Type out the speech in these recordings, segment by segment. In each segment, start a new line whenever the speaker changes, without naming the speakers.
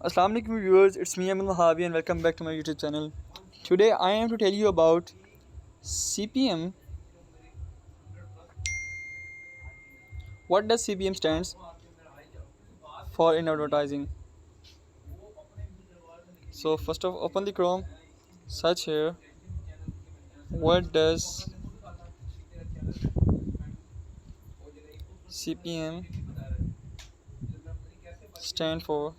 Assalamu alaikum viewers, it's me Amin Wahabi and welcome back to my YouTube channel. Today I am to tell you about CPM. What does CPM stands for in advertising? So first of all, open the Chrome, search here. What does CPM stand for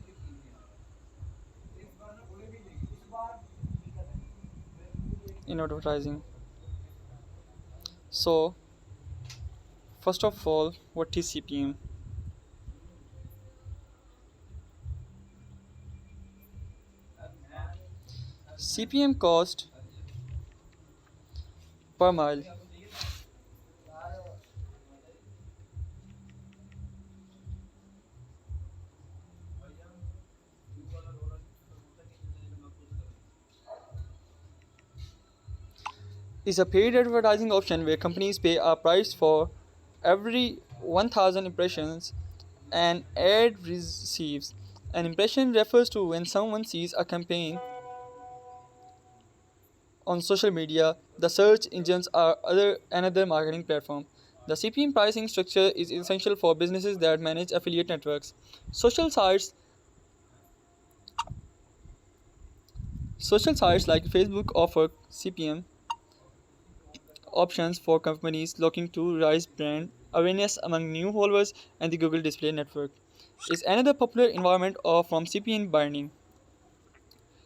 in advertising? So first of all, what is CPM? CPM cost per mile. Is a paid advertising option where companies pay a price for every 1000 impressions an ad receives. An impression refers to when someone sees a campaign on social media, the search engines or another marketing platform. The CPM pricing structure is essential for businesses that manage affiliate networks. Social sites social sites like Facebook offer CPM options for companies looking to raise brand awareness among new followers, and the Google Display Network is another popular environment from CPM binding.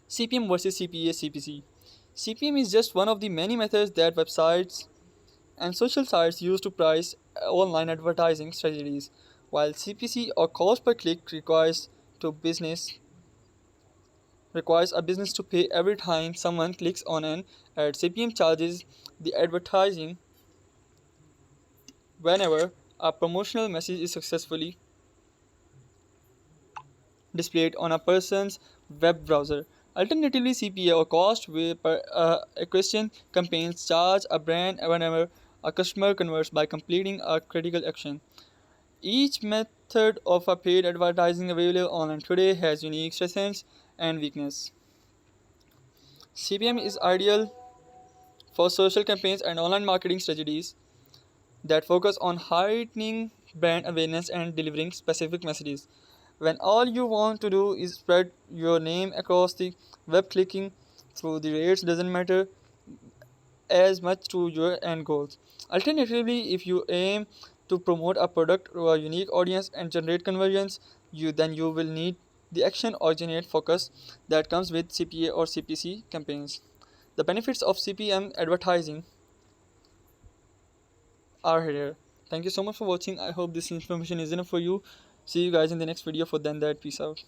CPM versus CPA CPC. CPM is just one of the many methods that websites and social sites use to price online advertising strategies, while CPC or cost per click requires a business to pay every time someone clicks on an ad. CPM charges the advertising whenever a promotional message is successfully displayed on a person's web browser. Alternatively, CPA or cost per acquisition campaigns charge a brand whenever a customer converts by completing a critical action. Each method of a paid advertising available online today has unique strengths and weaknesses. CPM is ideal for social campaigns and online marketing strategies that focus on heightening brand awareness and delivering specific messages. When all you want to do is spread your name across the web, clicking through the rates doesn't matter as much to your end goals. Alternatively, if you aim to promote a product to a unique audience and generate conversions, you will need the action originate focus that comes with CPA or CPC campaigns. The benefits of CPM advertising are here. Thank you so much for watching. I hope this information is enough for you. See you guys in the next video. For then that, peace out.